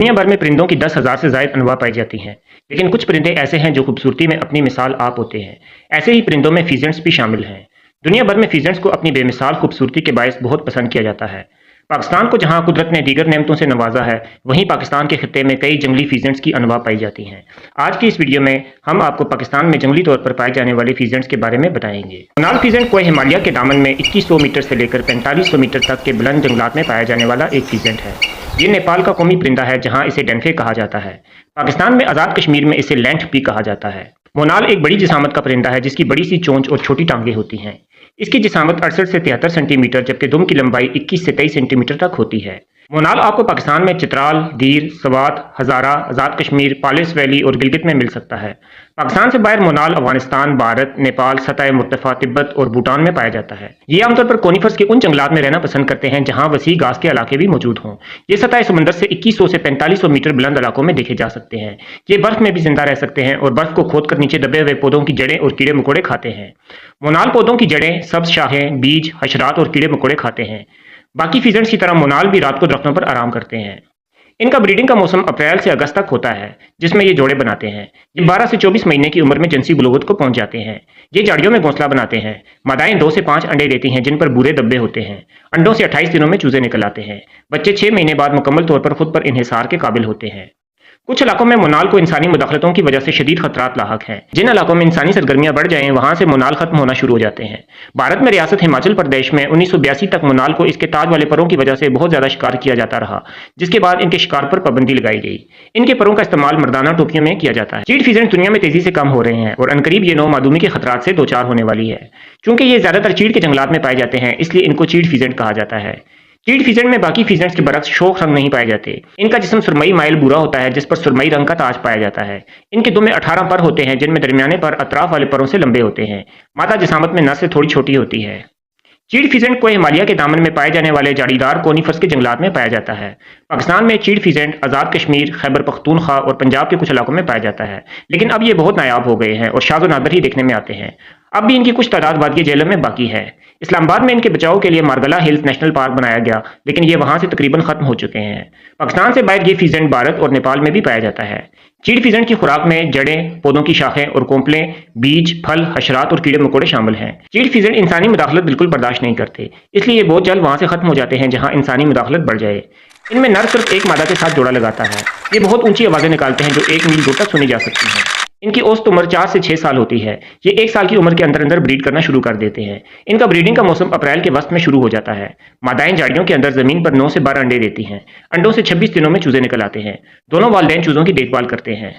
दुनिया भर में परिंदों की 10,000 से ज़ायद अनवा पाई जाती हैं, लेकिन कुछ परिंदे ऐसे हैं जो खूबसूरती में अपनी मिसाल आप होते हैं। ऐसे ही परिंदों में फीजेंट्स भी शामिल हैं। दुनिया भर में फीजेंट्स को अपनी बेमिसाल खूबसूरती के बायस बहुत पसंद किया जाता है। पाकिस्तान को जहां कुदरत ने दीगर नेमतों से नवाजा है, वहीं पाकिस्तान के खित्ते में कई जंगली फीजेंट्स की अनवा पाई जाती हैं। आज की इस वीडियो में हम आपको पाकिस्तान में जंगली तौर पर पाए जाने वाले फीजेंट्स के बारे में बताएंगे। मोनाल फीजेंट कोई हिमालय के दामन में 2100 मीटर से लेकर 4500 मीटर तक के बुलंद जंगलात में पाया जाने वाला एक फीजेंट है। ये नेपाल का कौमी परिंदा है, जहां इसे डैंफे कहा जाता है। पाकिस्तान में आज़ाद कश्मीर में इसे लैंठ भी कहा जाता है। मोनाल एक बड़ी जिसामत का परिंदा है, जिसकी बड़ी सी चोंच और छोटी टांगें होती हैं। इसकी जिसामत 68 से 73 सेंटीमीटर जबकि दुम की लंबाई 21 से 23 सेंटीमीटर तक होती है। मोनाल आपको पाकिस्तान में चित्राल, दीर, सवात, हज़ारा, आज़ाद कश्मीर, पालिस वैली और गिलगित में मिल सकता है। पाकिस्तान से बाहर मोनाल अफगानिस्तान, भारत, नेपाल, सतह मुर्तफा, तिब्बत और भूटान में पाया जाता है। ये आमतौर पर कोनिफर्स के उन जंगलात में रहना पसंद करते हैं जहां वसी घास के इलाके भी मौजूद हों। ये सतह समंदर से 2100 से 4500 मीटर बुलंद इलाकों में देखे जा सकते हैं। ये बर्फ में भी जिंदा रह सकते हैं और बर्फ को खोदकर नीचे दबे हुए पौधों की जड़ें और कीड़े मकोड़े खाते हैं। मोनाल पौधों की जड़ें, सब्ज शाखें, बीज, हशरात और कीड़े मकोड़े खाते हैं। बाकी फीजेंट्स की तरह मोनाल भी रात को दरख्तों पर आराम करते हैं। इनका ब्रीडिंग का मौसम अप्रैल से अगस्त तक होता है, जिसमें ये जोड़े बनाते हैं। ये 12 से 24 महीने की उम्र में जिनसी बुलूगत को पहुंच जाते हैं। ये झाड़ियों में घोंसला बनाते हैं। मादाएं 2 से 5 अंडे देती हैं, जिन पर भूरे धब्बे होते हैं। अंडों से 28 दिनों में चूजे निकल आते हैं। बच्चे 6 महीने बाद मुकम्मल तौर पर खुद पर इन्हिसार के काबिल होते हैं। कुछ इलाकों में मोनाल को इंसानी मुदाखलतों की वजह से शदीद खतरात लाहक हैं। जिन इलाकों में इंसानी सरगर्मियां बढ़ जाएं, वहां से मोनाल खत्म होना शुरू हो जाते हैं। भारत में रियासत हिमाचल प्रदेश में 1982 तक मोनाल को इसके ताज वाले परों की वजह से बहुत ज्यादा शिकार किया जाता रहा, जिसके बाद इनके शिकार पर पाबंदी लगाई गई। इनके परों का इस्तेमाल मर्दाना टोपियों में किया जाता है। चीड़ फीजेंट दुनिया में तेजी से कम हो रहे हैं और अनकरीब ये नौ मादूमी के खतरात से दो चार होने वाली है। चूंकि ये ज्यादातर चीड़ के जंगलात में पाए जाते हैं, इसलिए इनको चीड़ फीजेंट कहा जाता है। चीड़ फीजेंट में बाकी फीजेंट्स के बरक्स शोख रंग नहीं पाए जाते। इनका जिस्म सुरमई माइल भूरा होता है, जिस पर सुरमई रंग का ताज पाया जाता है। इनके दुम में 18 पर होते हैं, जिनमें दरमियाने पर अतराफ वाले परों से लंबे होते हैं। मादा जिसामत में नर से थोड़ी छोटी होती है। चीड़ फीजेंट को हिमालय के दामन में पाए जाने वाले जाड़ीदार कोनिफर्स के जंगलात में पाया जाता है। पाकिस्तान में चीड़ फीजेंट आज़ाद कश्मीर, खैबर पख्तूनख्वा और पंजाब के कुछ इलाकों में पाया जाता है, लेकिन अब ये बहुत नायाब हो गए हैं और शाज़ो नादर ही देखने में आते हैं। अब भी इनकी कुछ तादाद वादिया जेलों में बाकी है। इस्लामाबाद में इनके बचाव के लिए मारगला हिल्स नेशनल पार्क बनाया गया, लेकिन ये वहां से तकरीबन खत्म हो चुके हैं। पाकिस्तान से बाहर ये फीजेंट भारत और नेपाल में भी पाया जाता है। चीड़ फीजेंट की खुराक में जड़ें, पौधों की शाखें और कोंपलें, बीज, फल, हशरात और कीड़े मकोड़े शामिल हैं। चीड़ फीजेंट इंसानी मुदाखलत बिल्कुल बर्दाश्त नहीं करते, इसलिए ये बहुत जल्द वहां से खत्म हो जाते हैं जहां इंसानी मुदाखलत बढ़ जाए। इनमें नर सिर्फ एक मादा के साथ जोड़ा लगाता है। ये बहुत ऊंची आवाजें निकालते हैं जो 1 मील दूर तक सुनी जा सकती हैं। इनकी औसत उम्र 4 से 6 साल होती है। ये 1 साल की उम्र के अंदर अंदर ब्रीड करना शुरू कर देते हैं। इनका ब्रीडिंग का मौसम अप्रैल के वस्त में शुरू हो जाता है। मादाएं झाड़ियों के अंदर जमीन पर 9 से 12 अंडे देती हैं। अंडों से 26 दिनों में चूजे निकल आते हैं। दोनों वालिदैन चूजों की देखभाल करते हैं।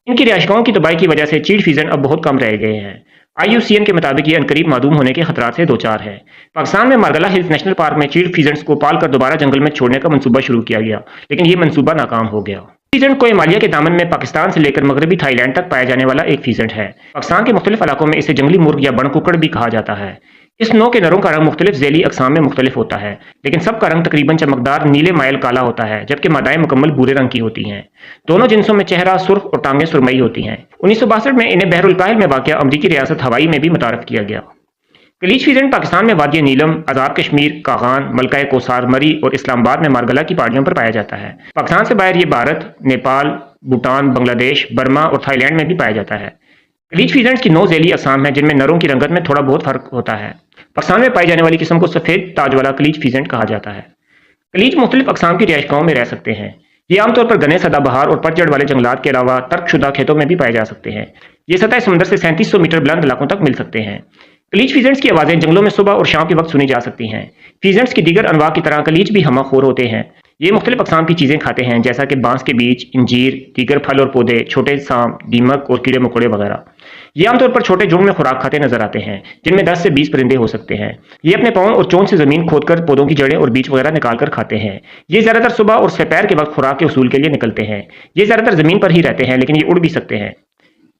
इनकी रिहायशगाहों की तबाही की वजह से चीड़ फीजेंट अब बहुत कम रह गए हैं। IUCN के मुताबिक ये अनकरीब मादूम होने के खतरात से दो चार है। पाकिस्तान में मारगला हिल्स नेशनल पार्क में चीड़ फीजेंट्स को पाल कर दोबारा जंगल में छोड़ने का मंसूबा शुरू किया गया, लेकिन ये मंसूबा नाकाम हो गया। फीजेंट को हिमालय के दामन में पाकिस्तान से लेकर मगरबी थाईलैंड तक पाया जाने वाला एक फीजेंट है। पाकिस्तान के मुख्तलिफ इलाकों में इसे जंगली मुर्ग या बण कुकड़ भी कहा जाता है। इस नौ के नरों का रंग मुख्तलिफ झैली अकसाम में मुख्तलिफ होता है, लेकिन सबका रंग तकरीबन चमकदार नीले माइल काला होता है, जबकि मादाएं मुकम्मल भूरे रंग की होती हैं। दोनों जिनसों में चेहरा सुर्ख और टांगें सुरमई होती हैं। 1962 में इन्हें बहरुल काहिल में वाक़िया अमरीकी रियासत हवाई में भी मुतारफ किया गया। कलीज फीजेंट पाकिस्तान में वादिया नीलम, आज़ाद कश्मीर, कागान, मलका कोसार, मरी और इस्लामाबाद में मारगला की पहाड़ियों पर पाया जाता है। पाकिस्तान से बाहर ये भारत, नेपाल, भूटान, बांग्लादेश, बर्मा और थाईलैंड में भी पाया जाता है। कलीज फीजेंट्स की 9 झैली अकसाम हैं, जिनमें नरों की रंगत में थोड़ा बहुत फर्क होता है। पाकिस्तान में पाई जाने वाली किस्म को सफ़ेद ताज वाला कलीज फीजेंट कहा जाता है। कलीज मुख्तलिफ अकसाम की रिहायशगाहों में रह सकते हैं। ये आमतौर पर घने सदाबहार और पतझड़ वाले जंगलात के अलावा तर्कशुदा खेतों में भी पाए जा सकते हैं। ये सतह समुद्र से 3700 मीटर बुलंद इलाकों तक मिल सकते हैं। कलीज फीजेंट्स की आवाज़ें जंगलों में सुबह और शाम के वक्त सुनी जा सकती हैं। फीजेंट्स की दीगर अनवा की तरह कलीज भी हमाखोर होते हैं। ये मुख्तलिफ अकसाम की चीज़ें खाते हैं, जैसा कि बांस के बीज, इंजीर, दीगर फल और पौधे, छोटे सांप, दीमक और कीड़े मकोड़े वगैरह। ये आमतौर पर छोटे झुंड में खुराक खाते नजर आते हैं, जिनमें 10 से 20 परिंदे हो सकते हैं। ये अपने पाँव और चोंच से जमीन खोदकर पौधों की जड़ें और बीज वगैरह निकाल कर खाते हैं। ये ज्यादातर सुबह और दोपहर के वक्त खुराक के उसूल के लिए निकलते हैं। ये ज्यादातर जमीन पर ही रहते हैं, लेकिन ये उड़ भी सकते हैं।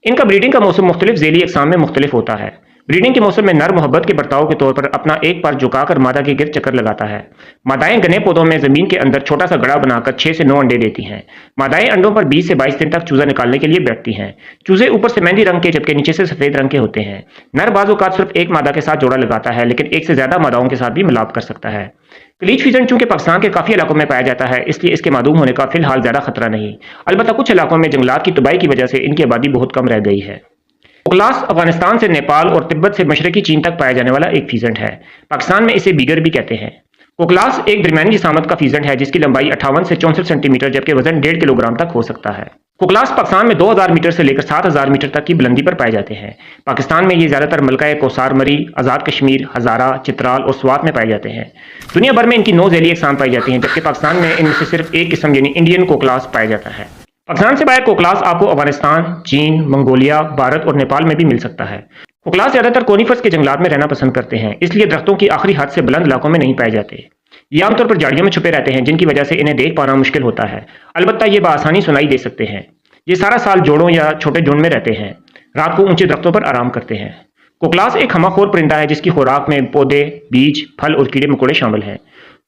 इनका ब्रीडिंग का मौसम मुख्तलिफ झैली अकसाम में मुख्तलिफ होता है। ब्रीडिंग के मौसम में नर मोहब्बत के बर्ताव के तौर पर अपना एक पर झुकाकर मादा के गिर्द चक्कर लगाता है। मादाएं घने पौधों में जमीन के अंदर छोटा सा गड़ा बनाकर 6 से 9 अंडे देती हैं। मादाएं अंडों पर 20 से 22 दिन तक चूजा निकालने के लिए बैठती हैं। चूजे ऊपर से मेहंदी रंग के जबकि नीचे से सफेद रंग के होते हैं। नर बाज़ औक़ात सिर्फ एक मादा के साथ जोड़ा लगाता है, लेकिन एक से ज्यादा मादाओं के साथ भी मिलाप कर सकता है। कलीज फीजेंट चूंकि पाकिस्तान के काफ़ी इलाकों में पाया जाता है, इसलिए इसके मादूम होने का फिलहाल ज़्यादा खतरा नहीं। अलबत्ता कुछ इलाकों में जंगलात की तबाही की वजह से इनकी आबादी बहुत कम रह गई है। कोकलास अफगानिस्तान से नेपाल और तिब्बत से मशरकी चीन तक पाया जाने वाला एक फीजेंट है। पाकिस्तान में इसे बीगर भी कहते हैं। कोकलास एक दरमियानी जिसामत का फीजेंट है जिसकी लंबाई 58 से 64 सेंटीमीटर जबकि वजन 1.5 किलोग्राम तक हो सकता है। कोकलास पाकिस्तान में 2000 मीटर से लेकर 7000 मीटर तक की बुलंदी पर पाए जाते हैं। पाकिस्तान में ये ज़्यादातर मलका कौसार मरी, आज़ाद कश्मीर, हज़ारा, चित्राल और स्वात में पाए जाते हैं। दुनिया भर में इनकी 9 झैली अक़साम पाई जाती हैं, जबकि पाकिस्तान में इनमें से सिर्फ एक किस्म यानी इंडियन कोकलास पाया जाता है। पाकिस्तान से बाहर कोकलास आपको अफगानिस्तान, चीन, मंगोलिया, भारत और नेपाल में भी मिल सकता है। कोकलास ज़्यादातर कोनीफर्स के जंगलात में रहना पसंद करते हैं, इसलिए दरख्तों की आखिरी हद से बुलंद इलाकों में नहीं पाए जाते। ये आमतौर पर झाड़ियों में छुपे रहते हैं, जिनकी वजह से इन्हें देख पाना मुश्किल होता है। अलबत्ता ये बआसानी सुनाई दे सकते हैं। ये सारा साल जोड़ों या छोटे झुंड में रहते हैं। रात को ऊंचे दरख्तों पर आराम करते हैं। कोकलास एक हमाखोर परिंदा है जिसकी खुराक में पौधे, बीज, फल और कीड़े मकोड़े शामिल हैं।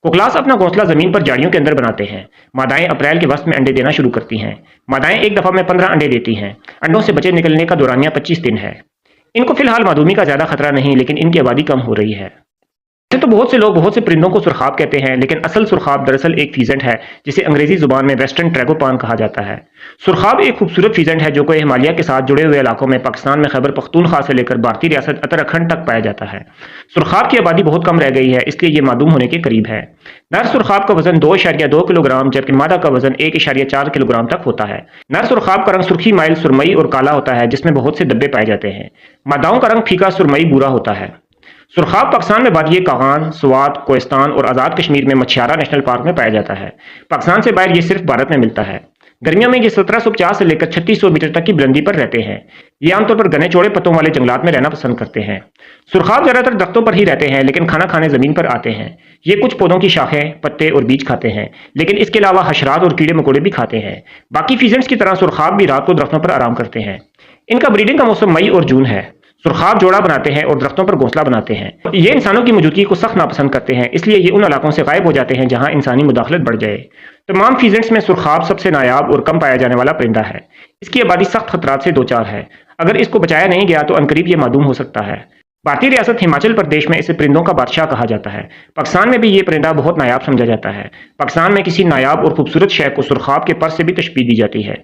कोकलास अपना घोंसला जमीन पर झाड़ियों के अंदर बनाते हैं। मादाएं अप्रैल के वस्त में अंडे देना शुरू करती हैं। मादाएं एक दफा में 15 अंडे देती हैं। अंडों से बच्चे निकलने का दौरानिया 25 दिन है। इनको फिलहाल मादूमी का ज्यादा खतरा नहीं, लेकिन इनकी आबादी कम हो रही है। वैसे तो बहुत से लोग बहुत से परिंदों को सुरखाब कहते हैं, लेकिन असल सुरखाब दरअसल एक फीजेंट है जिसे अंग्रेजी जुबान में वेस्टर्न ट्रैगोपान कहा जाता है। सुरखाब एक खूबसूरत फीजेंट है जो कि हिमालय के साथ जुड़े हुए इलाकों में पाकिस्तान में खैबर पख्तूनख्वा से लेकर भारतीय रियासत उत्तराखंड तक पाया जाता है। सुरखाब की आबादी बहुत कम रह गई है, इसलिए ये मादूम होने के करीब है। नर सुरखाब का वजन 2.2 किलोग्राम जबकि मादा का वजन 1.4 किलोग्राम तक होता है। नर सुरखाब का रंग सुर्खी माइल सुरमई और काला होता है, जिसमें बहुत से धब्बे पाए जाते हैं। मादाओं का रंग फीका सुरमई भूरा होता है। सुरखाब पाकिस्तान में वादिये कागान, स्वात, कोहिस्तान और आज़ाद कश्मीर में मछियारा नेशनल पार्क में पाया जाता है। पाकिस्तान से बाहर ये सिर्फ भारत में मिलता है। गर्मियों में ये 1750 से लेकर 3600 मीटर तक की बुलंदी पर रहते हैं। ये आमतौर पर घने चौड़े पत्तों वाले जंगलात में रहना पसंद करते हैं। सुरखाब ज्यादातर दरख्तों पर ही रहते हैं, लेकिन खाना खाने जमीन पर आते हैं। ये कुछ पौधों की शाखें, पत्ते और बीज खाते हैं, लेकिन इसके अलावा हशरात और कीड़े मकोड़े भी खाते हैं। बाकी फीजेंट्स की तरह सुरखाब भी रात को दरख्तों पर आराम करते हैं। इनका ब्रीडिंग का मौसम मई और जून है। सुरखाब जोड़ा बनाते हैं और दरख्तों पर घोंसला बनाते हैं। ये इंसानों की मौजूदगी को सख्त नापसंद करते हैं, इसलिए ये उन इलाकों से गायब हो जाते हैं जहां इंसानी मुदाखलत बढ़ जाए। तमाम फीजेंट्स में सुरखाब सबसे नायाब और कम पाया जाने वाला परिंदा है। इसकी आबादी सख्त खतरात से दो चार है। अगर इसको बचाया नहीं गया तो अनकरीब ये मादूम हो सकता है। भारतीय रियासत हिमाचल प्रदेश में इसे परिंदों का बादशाह कहा जाता है। पाकिस्तान में भी ये परिंदा बहुत नायाब समझा जाता है। पाकिस्तान में किसी नायाब और खूबसूरत शय को सुरखाब के पर से भी तशबीह दी जाती है।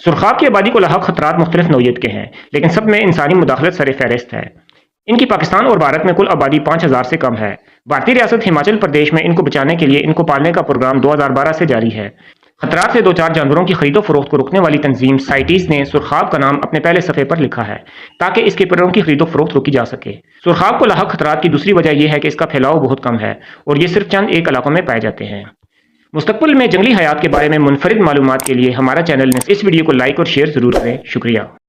सुरखाब की आबादी को लाहक खतरात मुख्तलिफ नौयत के हैं, लेकिन सब में इंसानी मुदाखलत सर फहरिस्त है। इनकी पाकिस्तान और भारत में कुल आबादी 5000 से कम है। भारतीय रियासत हिमाचल प्रदेश में इनको बचाने के लिए इनको पालने का प्रोग्राम 2012 से जारी है। खतरात से दो चार जानवरों की खरीदो फरोख्त को रोकने वाली तंजीम साइटीज ने सुरखाब का नाम अपने पहले सफ़े पर लिखा है ताकि इसके परिंदों की खरीदो फरोख्त रोकी जा सके। सुरखाब को लाहक खतरात की दूसरी वजह यह है कि इसका फैलाव बहुत कम है और ये सिर्फ चंद एक इलाकों में पाए जाते हैं। मुस्तकबिल में जंगली हयात के बारे में मुनफरिद मालूमात के लिए हमारा चैनल ने इस वीडियो को लाइक और शेयर जरूर करें। शुक्रिया।